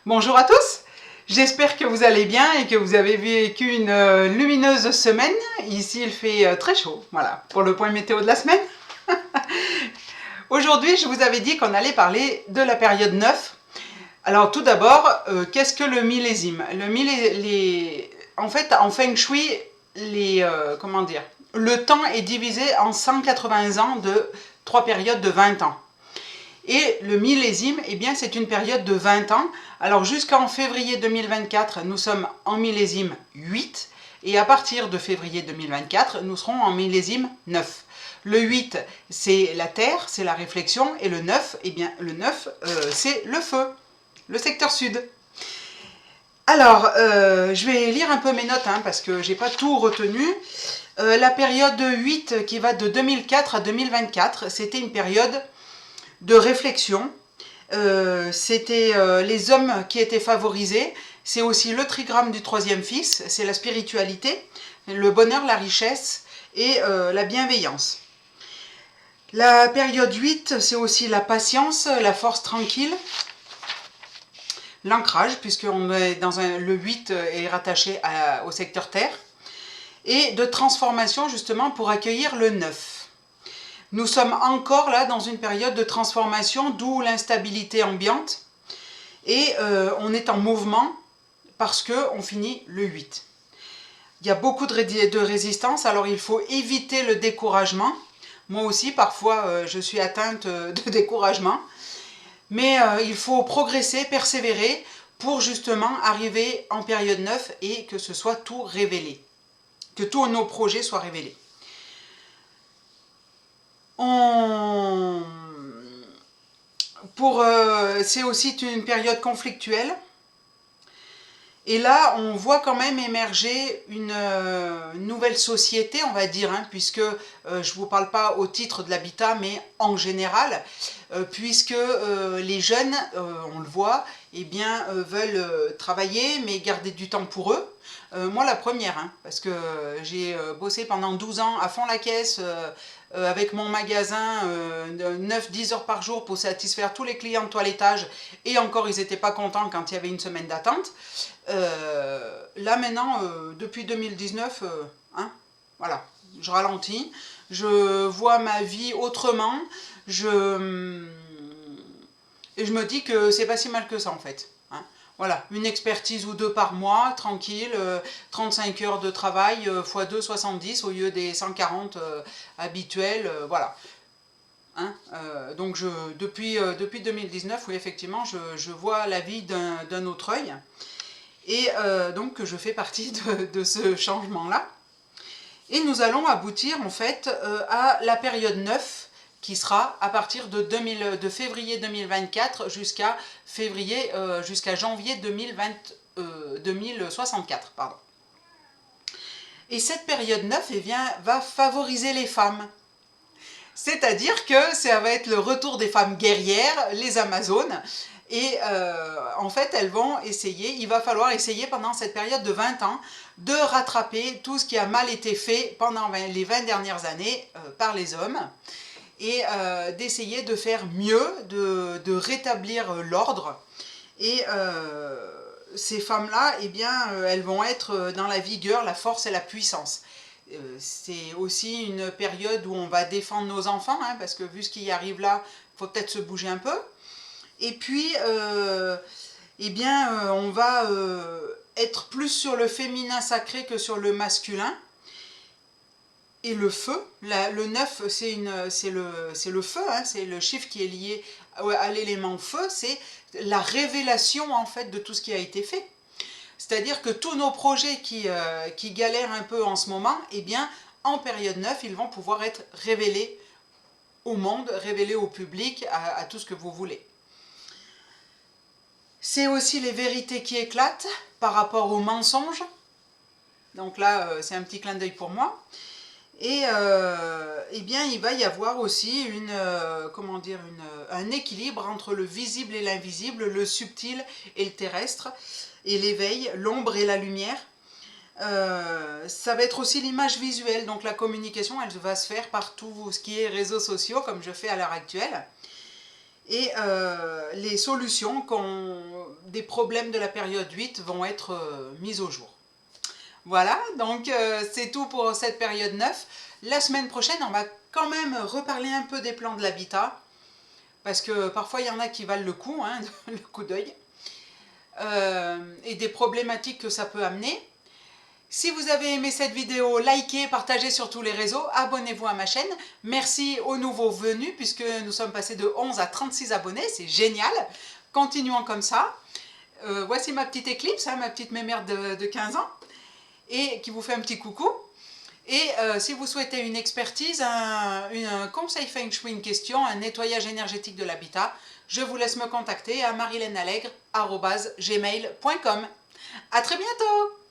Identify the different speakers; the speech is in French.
Speaker 1: Bonjour à tous, j'espère que vous allez bien et que vous avez vécu une lumineuse semaine. Ici il fait très chaud, voilà, pour le point météo de la semaine. Aujourd'hui je vous avais dit qu'on allait parler de la période 9. Alors tout d'abord, qu'est-ce que le millésime? En fait, en Feng Shui, le temps est divisé en 180 ans de 3 périodes de 20 ans. Et le millésime, eh bien, c'est une période de 20 ans. Alors jusqu'en février 2024, nous sommes en millésime 8. Et à partir de février 2024, nous serons en millésime 9. Le 8, c'est la terre, c'est la réflexion. Et le 9, eh bien, le 9, c'est le feu, le secteur sud. Alors, je vais lire un peu mes notes, parce que j'ai pas tout retenu. La période 8, qui va de 2004 à 2024, c'était une période de réflexion. C'était les hommes qui étaient favorisés. C'est aussi le trigramme du troisième fils, c'est la spiritualité, le bonheur, la richesse et la bienveillance. La période 8, c'est aussi la patience, la force tranquille, l'ancrage, puisque le 8 est rattaché au secteur terre, et de transformation justement pour accueillir le 9. Nous sommes encore là dans une période de transformation, d'où l'instabilité ambiante. Et on est en mouvement parce qu'on finit le 8. Il y a beaucoup de résistance, alors il faut éviter le découragement. Moi aussi, parfois, je suis atteinte de découragement. Mais il faut progresser, persévérer pour justement arriver en période 9 et que ce soit tout révélé. Que tous nos projets soient révélés. C'est aussi une période conflictuelle. Et là, on voit quand même émerger une nouvelle société, on va dire, puisque je ne vous parle pas au titre de l'habitat, mais en général, puisque les jeunes, on le voit, eh bien, veulent travailler, mais garder du temps pour eux. Moi, la première, parce que j'ai bossé pendant 12 ans à fond la caisse, avec mon magasin, 9-10 heures par jour pour satisfaire tous les clients de toilettage, et encore ils n'étaient pas contents quand il y avait une semaine d'attente. Là maintenant, depuis 2019, voilà, je ralentis, je vois ma vie autrement, et je me dis que c'est pas si mal que ça en fait. Voilà, une expertise ou deux par mois, tranquille, 35 heures de travail, x 2, 70 au lieu des 140 habituels, voilà. Donc depuis 2019, oui, effectivement, je vois la vie d'un autre œil. Et donc je fais partie de ce changement-là. Et nous allons aboutir en fait à la période 9, qui sera à partir de février 2024 jusqu'à janvier 2064. Pardon. Et cette période 9 va favoriser les femmes. C'est-à-dire que ça va être le retour des femmes guerrières, les Amazones. Et en fait, il va falloir essayer pendant cette période de 20 ans de rattraper tout ce qui a mal été fait pendant les 20 dernières années par les hommes et d'essayer de faire mieux, de rétablir l'ordre. Et ces femmes-là, eh bien, elles vont être dans la vigueur, la force et la puissance. C'est aussi une période où on va défendre nos enfants, parce que vu ce qui arrive là, il faut peut-être se bouger un peu. Et puis, eh bien, on va être plus sur le féminin sacré que sur le masculin. Et le feu, le 9, c'est le feu, c'est le chiffre qui est lié à l'élément feu, c'est la révélation en fait de tout ce qui a été fait. C'est-à-dire que tous nos projets qui galèrent un peu en ce moment, eh bien, en période 9, ils vont pouvoir être révélés au monde, révélés au public, à tout ce que vous voulez. C'est aussi les vérités qui éclatent par rapport aux mensonges. Donc là, c'est un petit clin d'œil pour moi. Et eh bien, il va y avoir aussi un équilibre entre le visible et l'invisible, le subtil et le terrestre, et l'éveil, l'ombre et la lumière. Ça va être aussi l'image visuelle, donc la communication, elle va se faire par tout ce qui est réseaux sociaux, comme je fais à l'heure actuelle. et les solutions des problèmes de la période 8 vont être mises au jour. Voilà, donc c'est tout pour cette période 9. La semaine prochaine, on va quand même reparler un peu des plans de l'habitat, parce que parfois il y en a qui valent le coup, hein, le coup d'œil, et des problématiques que ça peut amener. Si vous avez aimé cette vidéo, likez, partagez sur tous les réseaux, abonnez-vous à ma chaîne. Merci aux nouveaux venus, puisque nous sommes passés de 11 à 36 abonnés, c'est génial. Continuons comme ça. Voici ma petite éclipse, hein, ma petite mémère de 15 ans, et qui vous fait un petit coucou. Et si vous souhaitez une expertise, un conseil feng shui, une question, un nettoyage énergétique de l'habitat, je vous laisse me contacter à marilenallegre@gmail.com. À très bientôt!